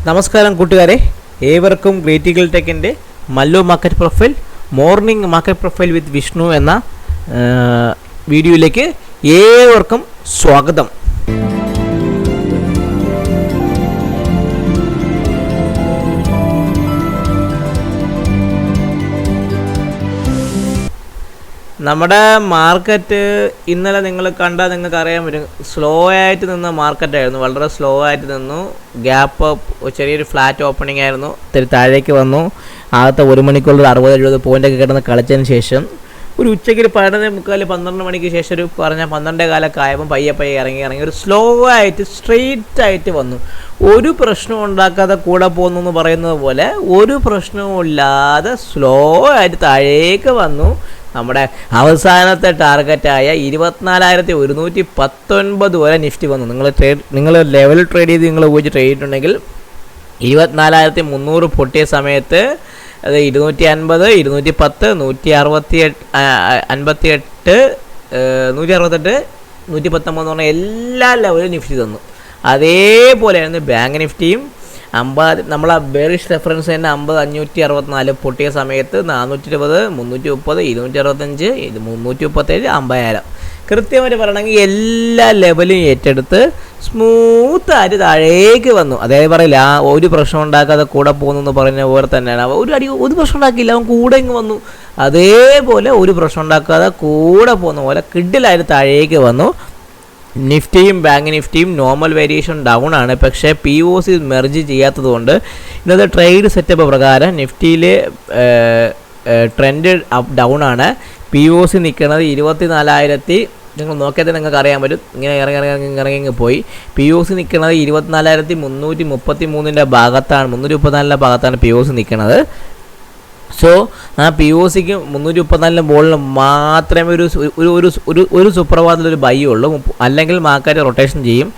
നമസ്കാരം കൂട്ടുകാരെ, ഏവർക്കും ഗ്രീറ്റിക്കൽ ടെക്കിൻ്റെ Mallu market profile morning market profile with Vishnu എന്ന വീഡിയോയിലേക്ക് ഏവർക്കും സ്വാഗതം. നമ്മുടെ മാർക്കറ്റ് ഇന്നലെ നിങ്ങൾ കണ്ടാൽ നിങ്ങൾക്ക് അറിയാൻ പറ്റും, സ്ലോ ആയിട്ട് നിന്ന മാർക്കറ്റായിരുന്നു. വളരെ സ്ലോ ആയിട്ട് നിന്നു. ഗ്യാപ്പ് ചെറിയൊരു ഫ്ലാറ്റ് ഓപ്പണിംഗ് ആയിരുന്നു. ഇത്തിരി താഴേക്ക് വന്നു. ആദ്യത്തെ 1 മണിക്കുള്ള 60-70 പോയിൻ്റൊക്കെ കിടന്ന് കളിച്ചതിന് ശേഷം ഒരു ഉച്ചയ്ക്ക് 11:45-12 മണിക്ക് ശേഷം ഒരു 12 കാലൊക്കെ ആയപ്പോൾ പയ്യെ ഇറങ്ങി ഒരു സ്ലോ ആയിട്ട് സ്ട്രെയിറ്റ് ആയിട്ട് വന്നു. ഒരു പ്രശ്നവും ഉണ്ടാക്കാതെ കൂടെ പോകുന്നു എന്ന് പറയുന്നത് പോലെ ഒരു പ്രശ്നവും ഇല്ലാതെ സ്ലോ ആയിട്ട് താഴേക്ക് വന്നു. നമ്മുടെ അവസാനത്തെ ടാർഗറ്റായ 24,119 വരെ നിഫ്റ്റി വന്നു. നിങ്ങൾ ലെവൽ ട്രേഡ് ചെയ്ത് നിങ്ങൾ ഉപയോഗിച്ച് ട്രേഡ് ചെയ്തിട്ടുണ്ടെങ്കിൽ 24,300 പൊട്ടിയ സമയത്ത് അത് 250, 210, 168, 168, 119 എന്ന് പറഞ്ഞാൽ എല്ലാ ലെവലും നിഫ്റ്റി തന്നു. അതേപോലെയായിരുന്നു ബാങ്ക് നിഫ്റ്റിയും. 50 നമ്മളെ ബെയറിഷ് റെഫറൻസ് തന്നെ 50,564 പൊട്ടിയ സമയത്ത് 420, 330, 265, 337, 50,000 കൃത്യമായിട്ട് പറയണമെങ്കിൽ എല്ലാ ലെവലും ഏറ്റെടുത്ത് സ്മൂത്തായിട്ട് താഴേക്ക് വന്നു. അതേ പറയില്ല, ഒരു പ്രശ്നം ഉണ്ടാക്കാതെ കൂടെ പോകുന്നു എന്ന് പറയുന്ന പോലെ തന്നെയാണ്. ഒരു പ്രശ്നം ഉണ്ടാക്കിയില്ല, അവൻ കൂടെ ഇങ്ങ് വന്നു. അതേപോലെ ഒരു പ്രശ്നം ഉണ്ടാക്കാതെ കൂടെ പോകുന്ന പോലെ കിഡിലായിട്ട് താഴേക്ക് വന്നു. നിഫ്റ്റിയും ബാങ്ക് നിഫ്റ്റിയും നോർമൽ വേരിയേഷൻ ഡൗൺ ആണ്. പക്ഷേ POC മെർജ് ചെയ്യാത്തത് കൊണ്ട് ഇന്നത്തെ ട്രേഡ് സെറ്റപ്പ് പ്രകാരം നിഫ്റ്റിയിൽ ട്രെൻഡ് ഡൗൺ ആണ്. POC നിൽക്കുന്നത് 24,000, നിങ്ങൾ നോക്കിയാൽ നിങ്ങൾക്ക് അറിയാൻ പറ്റും. ഇങ്ങനെ ഇറങ്ങി പോയി. POC നിൽക്കുന്നത് 24,333 ഭാഗത്താണ്, 334 ഭാഗത്താണ് POC നിൽക്കുന്നത്. സോ ആ POCക്ക് 334 മുകളിൽ മാത്രമേ ഒരു സുപ്രഭാതത്തിലൊരു ബൈ ഉള്ളൂ. അല്ലെങ്കിൽ മാർക്കറ്റ് റൊട്ടേഷൻ ചെയ്യും.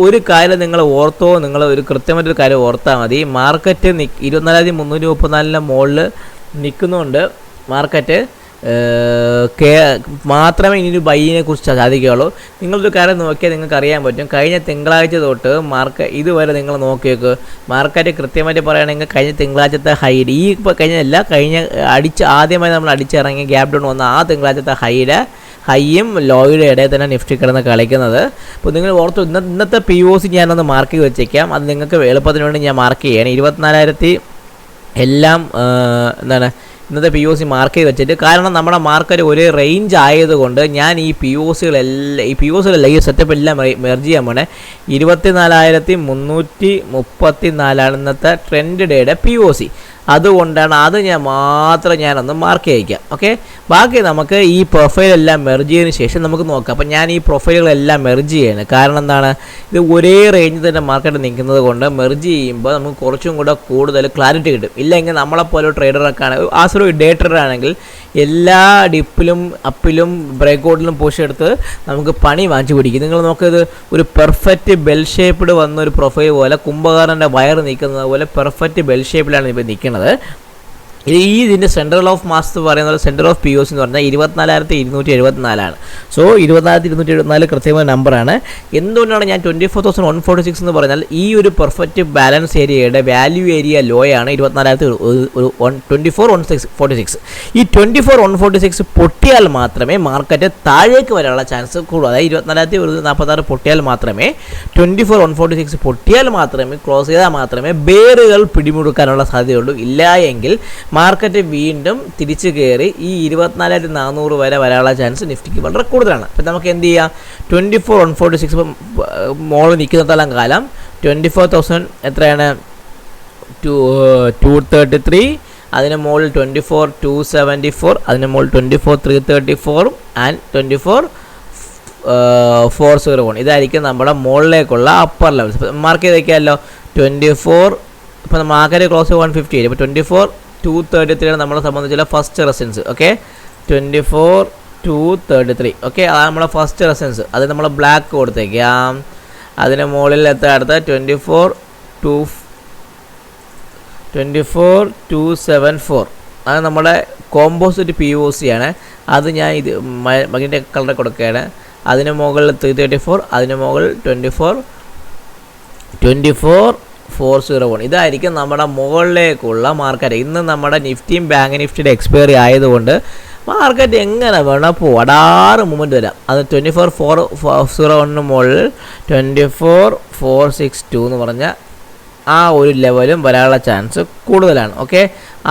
ഒരു കാര്യം നിങ്ങൾ ഓർത്തോ, നിങ്ങൾ ഒരു കൃത്യമായിട്ടൊരു കാര്യം ഓർത്താൽ മതി. മാർക്കറ്റ് 24,334 മുകളിൽ നിൽക്കുന്നുണ്ട്. മാർക്കറ്റ് മാത്രമേ ഇനിയൊരു ബൈയിനെ കുറിച്ച് സാധിക്കുകയുള്ളൂ. നിങ്ങളൊരു കാര്യം നോക്കിയാൽ നിങ്ങൾക്ക് അറിയാൻ പറ്റും. കഴിഞ്ഞ തിങ്കളാഴ്ച തൊട്ട് ഇതുവരെ നിങ്ങൾ നോക്കിയേക്ക്. മാർക്കറ്റ് കൃത്യമായിട്ട് പറയുകയാണെങ്കിൽ കഴിഞ്ഞ തിങ്കളാഴ്ചത്തെ ഹൈഡ്, ആദ്യമായി നമ്മൾ അടിച്ചിറങ്ങി ഗ്യാപ് ഡൗൺ വന്ന ആ തിങ്കളാഴ്ചത്തെ ഹൈയും ലോയുടെ ഇടയിൽ തന്നെ നിഫ്റ്റി കിടന്ന് കളിക്കുന്നത്. അപ്പോൾ നിങ്ങൾ ഓർത്തു, ഇന്നത്തെ POC ഞാനൊന്ന് മാർക്ക് ചെയ്ത് വെച്ചേക്കാം. അത് നിങ്ങൾക്ക് എളുപ്പത്തിന് വേണ്ടി ഞാൻ മാർക്ക് ചെയ്യണം. 24,000 എല്ലാം ഇന്നത്തെ POC മാർക്ക് ചെയ്ത് വെച്ചിട്ട്, കാരണം നമ്മുടെ മാർക്കറ്റ് ഒരേ റേഞ്ച് ആയതുകൊണ്ട് ഞാൻ ഈ POCകളെല്ലാം ഈ സെറ്റപ്പ് എല്ലാം മെർജ് ചെയ്യാൻ പോണേ. 24,334 ഇന്നത്തെ ട്രെൻഡ് ഡേയുടെ POC. അതുകൊണ്ടാണ് ഞാനൊന്ന് മാർക്ക് ചെയ്യിക്കാം. ഓക്കെ, ബാക്കി നമുക്ക് ഈ പ്രൊഫൈലെല്ലാം മെർജ് ചെയ്തതിന് ശേഷം നമുക്ക് നോക്കാം. അപ്പോൾ ഞാൻ ഈ പ്രൊഫൈലുകളെല്ലാം മെർജ് ചെയ്യണം. കാരണം എന്താണ്, ഇത് ഒരേ റേഞ്ചിൽ തന്നെ മാർക്കറ്റ് നിൽക്കുന്നത് കൊണ്ട് മെർജ് ചെയ്യുമ്പോൾ നമുക്ക് കുറച്ചും കൂടെ കൂടുതൽ ക്ലാരിറ്റി കിട്ടും. ഇല്ലെങ്കിൽ നമ്മളെപ്പോലെ ട്രേഡറൊക്കെ ആണ്, ഒരു ഡേ ട്രേഡർ ആണെങ്കിൽ എല്ലാ ഡിപ്പിലും അപ്പിലും ബ്രേക്കൗട്ടിലും പുഷ് എടുത്ത് നമുക്ക് പണി വാങ്ങിച്ചു പിടിക്കും. നിങ്ങൾ നോക്കിയത് ഒരു പെർഫെക്റ്റ് ബെൽ ഷേപ്പ്ഡ് വന്ന ഒരു പ്രൊഫൈൽ പോലെ, കുംഭകാരൻ്റെ വയർ നിൽക്കുന്നത് പോലെ പെർഫെക്റ്റ് ബെൽ ഷേപ്പിലാണ് ഇപ്പോൾ നിൽക്കുന്നത്. ഇതിൻ്റെ സെൻട്രൽ ഓഫ് മാസ് എന്ന് പറയുന്നത്, സെൻട്രൽ ഓഫ് POC എന്ന് പറഞ്ഞാൽ 24,274 സോ 24,274 കൃത്യമായ നമ്പറാണ്. എന്തുകൊണ്ടാണ് ഞാൻ 24,146 എന്ന് പറഞ്ഞാൽ ഈ ഒരു പെർഫെക്റ്റ് ബാലൻസ് ഏരിയയുടെ വാല്യൂ ഏരിയ ലോ ആണ് 24,146. ഈ 24,146 പൊട്ടിയാൽ മാത്രമേ മാർക്കറ്റ് താഴേക്ക് വരാനുള്ള ചാൻസ് കൂടുള്ളൂ. അതായത് 24,146 പൊട്ടിയാൽ മാത്രമേ, 24,146 പൊട്ടിയാൽ മാത്രമേ, ക്ലോസ് ചെയ്താൽ മാത്രമേ ബെയറുകൾ പിടിമുടുക്കാനുള്ള സാധ്യതയുള്ളൂ. ഇല്ല എങ്കിൽ മാർക്കറ്റ് വീണ്ടും തിരിച്ചു കയറി ഈ 24,400 വരെ വരാനുള്ള ചാൻസ് നിഫ്റ്റിക്ക് വളരെ കൂടുതലാണ്. അപ്പം നമുക്ക് എന്ത് ചെയ്യാം, 24,146 മോളിൽ നിൽക്കുന്നിടത്തോളം കാലം 24,000 എത്രയാണ്, 233, അതിന് മുകളിൽ 24,274, അതിന് മുകളിൽ 24,334 ആൻഡ് 24,401. ഇതായിരിക്കും നമ്മുടെ മുകളിലേക്കുള്ള അപ്പർ ലെവൽസ്. മാർക്ക് ചെയ്ത് വയ്ക്കാമല്ലോ. 24, ഇപ്പോൾ മാർക്കറ്റ് ക്ലോസ് 150, ഇപ്പോൾ 24,233 നമ്മളെ സംബന്ധിച്ചുള്ള ഫസ്റ്റ് റെസിസ്റ്റൻസ്. ഓക്കെ, 24,233. ഓക്കെ, അതാണ് നമ്മളെ ഫസ്റ്റ് റെസിസ്റ്റൻസ്. അത് നമ്മൾ ബ്ലാക്ക് കൊടുത്തേക്കാം. അതിന് മുകളിൽ അടുത്ത 24,274. അത് നമ്മുടെ കോമ്പോസിറ്റ് POC ആണ്. അത് ഞാൻ മകിൻ്റെ കളർ കൊടുക്കുകയാണ്. അതിന് മുകളിൽ 334, അതിന് മുകളിൽ 24 401 ഇതായിരിക്കും നമ്മുടെ മുകളിലേക്കുള്ള മാർക്കറ്റ്. ഇന്ന് നമ്മുടെ നിഫ്റ്റിയും ബാങ്ക് നിഫ്റ്റിയുടെ എക്സ്പയറി ആയതുകൊണ്ട് മാർക്കറ്റ് എങ്ങനെ വേണം പോകും, അടാറ് മൂവ്മെൻറ്റ് വരാം. അത് 24,401 മുകളിൽ 24,462 എന്ന് പറഞ്ഞ ആ ഒരു ലെവലും വരാനുള്ള ചാൻസ് കൂടുതലാണ്. ഓക്കെ,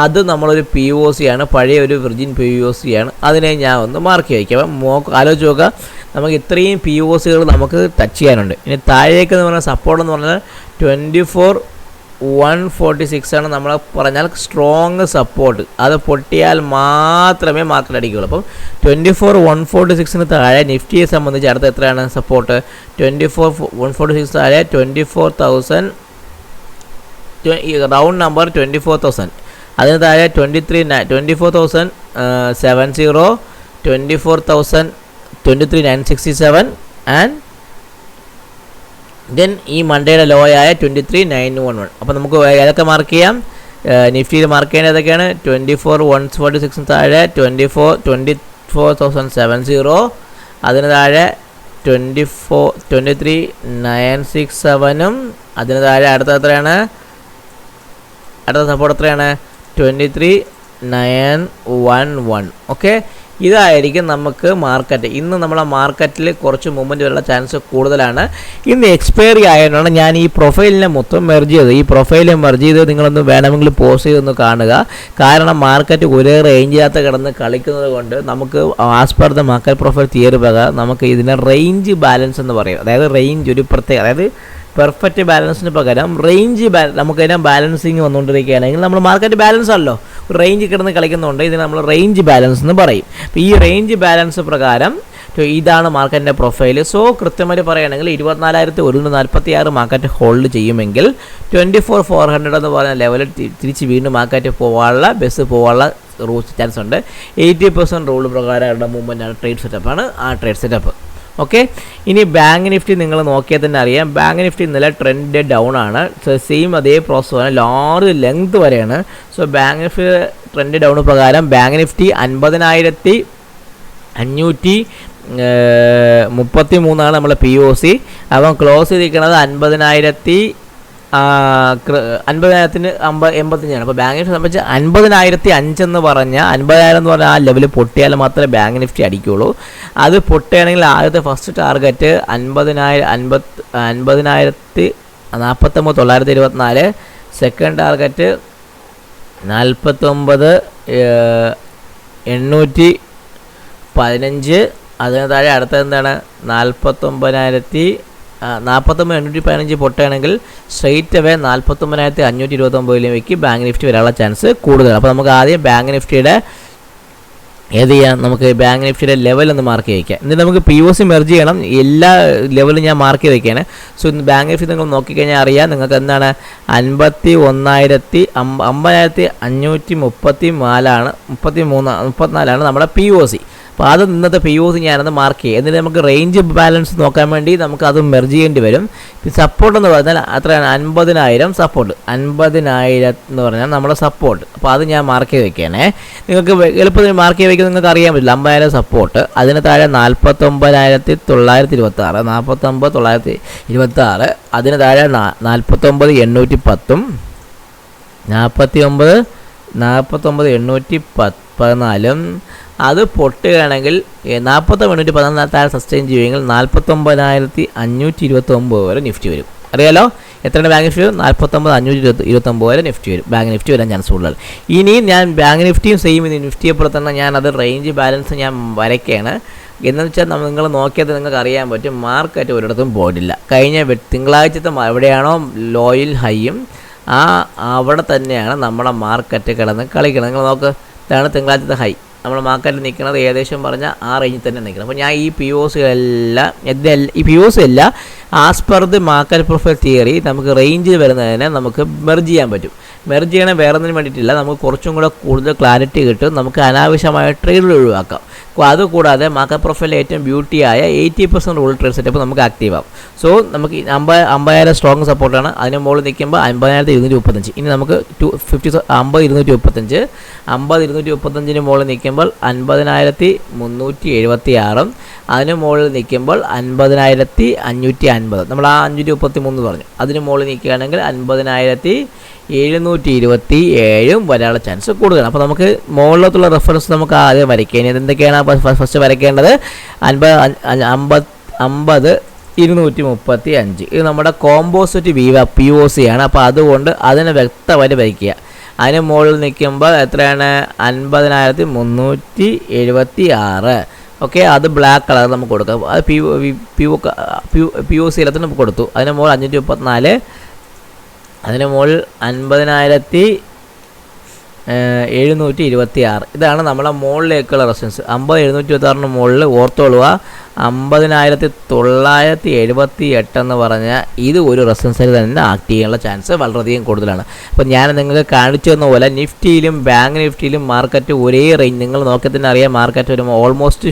അത് നമ്മളൊരു POC ആണ്, പഴയ ഒരു വിർജിൻ POC ആണ്. അതിനെ ഞാൻ ഒന്ന് മാർക്ക് വയ്ക്കാം. അപ്പം ആലോചിച്ച് നോക്കുക, നമുക്ക് ഇത്രയും POCകൾ നമുക്ക് ടച്ച് ചെയ്യാനുണ്ട്. ഇനി താഴേക്ക് എന്ന് പറഞ്ഞാൽ സപ്പോർട്ട് എന്ന് പറഞ്ഞാൽ 24,146 ആണ് നമ്മൾ പറഞ്ഞാൽ സ്ട്രോങ് സപ്പോർട്ട്. അത് പൊട്ടിയാൽ മാത്രമേ മാർക്കറ്റ് അടിക്കുകയുള്ളൂ. അപ്പം 24,146 താഴെ നിഫ്റ്റിയെ സംബന്ധിച്ച് അടുത്ത എത്രയാണ് സപ്പോർട്ട്? 24,146 താഴെ 24,000, റൗണ്ട് നമ്പർ 24,000. അതിന് താഴെ 24,070, 24,000, 23,967 ആൻഡ് ദെൻ ഈ മണ്ടേയുടെ ലോ ആയ 23,911. അപ്പോൾ നമുക്ക് ഏതൊക്കെ മാർക്ക് ചെയ്യാം? നിഫ്റ്റിയിൽ മാർക്ക് ചെയ്യേണ്ടത് ഏതൊക്കെയാണ്? 24,146 താഴെ 24,070, അതിന് താഴെ 23,967, അതിന് താഴെ അടുത്ത എത്രയാണ്? അടുത്ത സപ്പോർട്ട് എത്രയാണ്? 23,911. ഓക്കെ, ഇതായിരിക്കും നമുക്ക് മാർക്കറ്റ്. ഇന്ന് നമ്മളെ മാർക്കറ്റിൽ കുറച്ച് മൂവ്മെൻറ്റ് വരാനുള്ള ചാൻസ് കൂടുതലാണ്. ഇന്ന് എക്സ്പയറി ആയതുകൊണ്ടാണ് ഞാൻ ഈ പ്രൊഫൈലിനെ മൊത്തം മെർജ് ചെയ്തത്. ഈ പ്രൊഫൈലിനെ മെർജ് ചെയ്ത് നിങ്ങളൊന്ന് വേണമെങ്കിൽ പോസ്റ്റ് ചെയ്തൊന്ന് കാണുക. കാരണം മാർക്കറ്റ് ഒരേ റേഞ്ചിനകത്ത് കിടന്ന് കളിക്കുന്നത് കൊണ്ട് നമുക്ക് as per the market profile theory പ്രകാരം നമുക്ക് ഇതിനെ റേഞ്ച് ബാലൻസ് എന്ന് പറയും. അതായത് റേഞ്ച് ഒരു പ്രത്യേക, അതായത് പെർഫെക്റ്റ് ബാലൻസിന് പകരം റേഞ്ച് നമുക്കതിനെ ബാലൻസിങ് വന്നുകൊണ്ടിരിക്കുകയാണെങ്കിൽ നമ്മൾ മാർക്കറ്റ് ബാലൻസ് അല്ലോ, റേഞ്ച് കിടന്ന് കളിക്കുന്നുണ്ട്. ഇതിന് നമ്മൾ റേഞ്ച് ബാലൻസ് എന്ന് പറയും. അപ്പോൾ ഈ റേഞ്ച് ബാലൻസ് പ്രകാരം ഇതാണ് മാർക്കറ്റിൻ്റെ പ്രൊഫൈൽ. സോ കൃത്യമായിട്ട് പറയുകയാണെങ്കിൽ 24,146 മാർക്കറ്റ് ഹോൾഡ് ചെയ്യുമെങ്കിൽ 24,400 എന്ന് പറയുന്ന ലെവലിൽ തിരിച്ച് വീണ്ടും മാർക്കറ്റ് പോകാനുള്ള ബസ് പോകാനുള്ള ചാൻസ് ഉണ്ട്. 80% റൂൾ പ്രകാരമുള്ള മൂവ്മെൻറ്റാണ്, ട്രേഡ് സെറ്റപ്പാണ് ആ ട്രേഡ് സെറ്റപ്പ്. ഓക്കെ, ഇനി ബാങ്ക് നിഫ്റ്റി നിങ്ങൾ നോക്കിയാൽ തന്നെ അറിയാം. ബാങ്ക് നിഫ്റ്റി ഇന്നലെ ട്രെൻഡ് ഡൗൺ ആണ്. സെയിം അതേ പ്രോസസ്സാണ്, ലാർജ് ലെങ്ത് വരെയാണ്. So bank Nifty trend down പ്രകാരം ബാങ്ക് നിഫ്റ്റി 50,533 നമ്മളെ POC. അപ്പം ക്ലോസ് ചെയ്തിരിക്കുന്നത് 50,085. അപ്പോൾ ബാങ്ക് നിഫ്റ്റി സംബന്ധിച്ച് 50,005 എന്ന് പറഞ്ഞാൽ 50,000 എന്ന് പറഞ്ഞാൽ ആ ലെവൽ പൊട്ടിയാൽ മാത്രമേ ബാങ്ക് നിഫ്റ്റി അടിക്കുകയുള്ളൂ. അത് പൊട്ടുകയാണെങ്കിൽ ആദ്യത്തെ ഫസ്റ്റ് ടാർഗറ്റ് 49,924, സെക്കൻഡ് ടാർഗറ്റ് 49,815, അതിന് താഴെ അടുത്തത് എന്താണ്? 49,815 പൊട്ടുകയാണെങ്കിൽ സ്ട്രെയിറ്റ് അവേ 49,529 ബാങ്ക് നിഫ്റ്റി വരാനുള്ള ചാൻസ് കൂടുതലാണ്. അപ്പോൾ നമുക്ക് ആദ്യം ബാങ്ക് നിഫ്റ്റിയുടെ ഏത് ചെയ്യാം? നമുക്ക് ബാങ്ക് നിഫ്റ്റിയുടെ ലെവൽ ഒന്ന് മാർക്ക് ചെയ്യിക്കാം. എന്നിട്ട് നമുക്ക് POC മെർജ് ചെയ്യണം. എല്ലാ ലെവലും ഞാൻ മാർക്ക് ചെയ്ത് വയ്ക്കുകയാണ്. സോ ഇന്ന് ബാങ്ക് നിഫ്റ്റി നിങ്ങൾ നോക്കിക്കഴിഞ്ഞാൽ അറിയാം നിങ്ങൾക്ക് എന്താണ് 50,534 നമ്മുടെ POC. അപ്പോൾ അത് ഇന്നത്തെ POC ഞാനത് മാർക്ക് ചെയ്യും. എന്നിട്ട് നമുക്ക് റേഞ്ച് ബാലൻസ് നോക്കാൻ വേണ്ടി നമുക്ക് അത് മെർജ് ചെയ്യേണ്ടി വരും. സപ്പോർട്ട് എന്ന് പറഞ്ഞാൽ അത്രയാണ് 50,000 സപ്പോർട്ട്. 50,000 എന്ന് പറഞ്ഞാൽ നമ്മുടെ സപ്പോർട്ട്. അപ്പോൾ അത് ഞാൻ മാർക്ക് ചെയ്ത് വെക്കുകയാണേ. നിങ്ങൾക്ക് എളുപ്പത്തിൽ മാർക്ക് ചെയ്ത് വയ്ക്കുന്നത് നിങ്ങൾക്ക് അറിയാൻ പറ്റില്ല. 50,000 സപ്പോർട്ട്, അതിന് താഴെ 49,926, 49,926, അതിന് താഴെ 49,810, 49,814. അത് പൊട്ടുകയാണെങ്കിൽ 49,814 താഴെ സസ്റ്റെയിൻ ചെയ്യുമെങ്കിൽ 49,529 വരെ നിഫ്റ്റി വരും. അറിയാലോ എത്രയാണ് ബാങ്ക് നിഫ്റ്റി? 49,529 വരെ നിഫ്റ്റി വരും. ബാങ്ക് നിഫ്റ്റി വരാൻ ചാൻസ് കൂടുതൽ. ഇനി ഞാൻ ബാങ്ക് നിഫ്റ്റിയും സെയിം നിഫ്റ്റിയെ പോലെ തന്നെ ഞാൻ അത് റേഞ്ച് ബാലൻസ് ഞാൻ വരയ്ക്കുകയാണ്. എന്ന് വെച്ചാൽ നിങ്ങൾ നോക്കിയത് നിങ്ങൾക്ക് അറിയാൻ പറ്റും മാർക്കറ്റ് ഒരിടത്തും പോയിട്ടില്ല. കഴിഞ്ഞ തിങ്കളാഴ്ചത്തെ എവിടെയാണോ ലോയിൽ ഹൈയും അവിടെ തന്നെയാണ് നമ്മുടെ മാർക്കറ്റ് കിടന്ന് കളിക്കുന്നത്. നിങ്ങൾ നോക്ക്, ഇതാണ് തിങ്കളാഴ്ചത്തെ ഹൈ. നമ്മുടെ മാർക്കറ്റിൽ നിൽക്കുന്നത് ഏകദേശം പറഞ്ഞാൽ ആ റേഞ്ചിൽ തന്നെ നിൽക്കുന്നത്. അപ്പോൾ ഞാൻ ഈ POC എല്ലാം as per the market profile theory നമുക്ക് റേഞ്ചിൽ വരുന്നതിനെ നമുക്ക് മെർജ് ചെയ്യാൻ പറ്റും. മെർജ് ചെയ്യണേ വേറെ ഒന്നിനും വേണ്ടിയിട്ടില്ല, നമുക്ക് കുറച്ചും കൂടെ കൂടുതൽ ക്ലാരിറ്റി കിട്ടും. നമുക്ക് അനാവശ്യമായ ട്രേഡുകൾ ഒഴിവാക്കാം. അതുകൂടാതെ മാർക്കറ്റ് പ്രൊഫൈലിൽ ഏറ്റവും ബ്യൂട്ടിയായ 80% റൂൾ ട്രേഡ് സെറ്റപ്പ് നമുക്ക് ആക്റ്റീവ് ആവും. സോ നമുക്ക് 50,000 സ്ട്രോങ് സപ്പോർട്ടാണ്. അതിന് മുകളിൽ നിൽക്കുമ്പോൾ 50,235. ഇനി നമുക്ക് 50,235 50,235 മുകളിൽ നിൽക്കുമ്പോൾ 50,376. അതിന് മുകളിൽ നിൽക്കുമ്പോൾ 50,550. നമ്മൾ ആ 533 പറഞ്ഞു. അതിന് മുകളിൽ നിൽക്കുകയാണെങ്കിൽ 50,727 വരാനുള്ള ചാൻസ് കൂടുതലാണ്. അപ്പോൾ നമുക്ക് മുകളിലോട്ടുള്ള റെഫറൻസ് നമുക്ക് ആദ്യം വരയ്ക്കുക. ഇനി എന്തൊക്കെയാണ് ഫസ്റ്റ് വരയ്ക്കേണ്ടത്? 50,235. ഇത് നമ്മുടെ കോമ്പോസിറ്റ് POC ആണ്. അപ്പോൾ അതുകൊണ്ട് അതിനെ വ്യക്തമായിട്ട് വരയ്ക്കുക. അതിന് മുകളിൽ നിൽക്കുമ്പോൾ എത്രയാണ്? 50,376. ഓക്കെ, അത് ബ്ലാക്ക് കളർ നമുക്ക് കൊടുക്കാം. അത് POC ഇലത്തിന് നമുക്ക് കൊടുത്തു. അതിന് മുകളിൽ 534. അതിന് മുകളിൽ 50,726. ഇതാണ് നമ്മളെ മുകളിലേക്കുള്ള റെസിസ്റ്റൻസ്. 50,726 മുകളിൽ ഓർത്തോളുക. 50,978 എന്ന് പറഞ്ഞാൽ ഇത് ഒരു റെസിസ്റ്റൻസിൽ തന്നെ ആക്ട് ചെയ്യാനുള്ള ചാൻസ് വളരെയധികം കൂടുതലാണ്. അപ്പോൾ ഞാൻ നിങ്ങൾക്ക് കാണിച്ചു തന്ന പോലെ നിഫ്റ്റിയിലും ബാങ്ക് നിഫ്റ്റിയിലും മാർക്കറ്റ് ഒരേ റേഞ്ച്, നിങ്ങൾ നോക്കി തന്നെ അറിയാം. മാർക്കറ്റ് വരുമ്പോൾ ഓൾമോസ്റ്റ്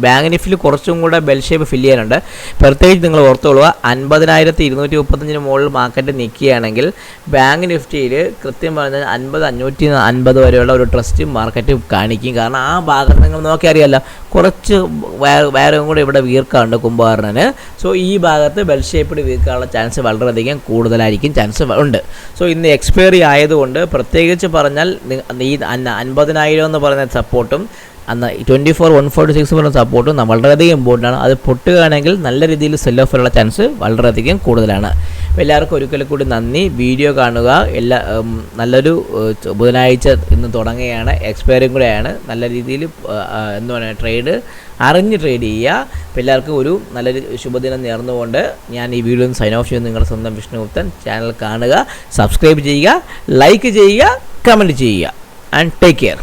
ബാങ്ക് നിഫ്റ്റിയിൽ കുറച്ചും കൂടെ ബെൽ ഷേപ്പ് ഫില്ല് ചെയ്യാനുണ്ട്. പ്രത്യേകിച്ച് നിങ്ങൾ ഓർത്തോളുക, 50,235 മുകളിൽ മാർക്കറ്റ് നിൽക്കുകയാണെങ്കിൽ ബാങ്ക് നിഫ്റ്റിയിൽ കൃത്യം പറഞ്ഞാൽ 50,550 വരെയുള്ള ഒരു ട്രസ്റ്റ് മാർക്കറ്റ് കാണിക്കും. കാരണം ആ ഭാഗത്ത് നിങ്ങൾ നോക്കി അറിയാമല്ലോ, കുറച്ച് വേറെയും കൂടെ ഇവിടെ വീർക്കാണ്ട് കുംഭകർണന്. സോ ഈ ഭാഗത്ത് ബെൽ ഷേപ്പിഡ് വീർക്കാനുള്ള ചാൻസ് വളരെയധികം കൂടുതലായിരിക്കും, ചാൻസ് ഉണ്ട്. സോ ഇന്ന് എക്സ്പയറി ആയതുകൊണ്ട് പ്രത്യേകിച്ച് പറഞ്ഞാൽ ഈ 50,000 എന്ന് പറയുന്ന സപ്പോർട്ടും അന്ന് 24,146 പറയുന്ന സപ്പോർട്ടും വളരെയധികം ഇമ്പോർട്ടൻ്റ് ആണ്. അത് പൊട്ടുകയാണെങ്കിൽ നല്ല രീതിയിൽ സെൽ ഓഫ് വരാനുള്ള ചാൻസ് വളരെയധികം കൂടുതലാണ്. എല്ലാവർക്കും ഒരിക്കൽ കൂടി നന്ദി. വീഡിയോ കാണുക. നല്ലൊരു ബുധനാഴ്ച ഇന്ന് തുടങ്ങുകയാണ്, എക്സ്പയറിയും കൂടെയാണ്. നല്ല രീതിയിൽ എന്താ പറയുക, ട്രേഡ് അറിഞ്ഞ് ട്രേഡ് ചെയ്യുക. അപ്പോൾ എല്ലാവർക്കും ഒരു നല്ലൊരു ശുഭദിനം നേർന്നുകൊണ്ട് ഞാൻ ഈ വീഡിയോ സൈൻ ഓഫ് ചെയ്യുന്നു. നിങ്ങളുടെ സ്വന്തം വിഷ്ണുഗുപ്തൻ. ചാനൽ കാണുക, സബ്സ്ക്രൈബ് ചെയ്യുക, ലൈക്ക് ചെയ്യുക, കമൻറ്റ് ചെയ്യുക. And take care.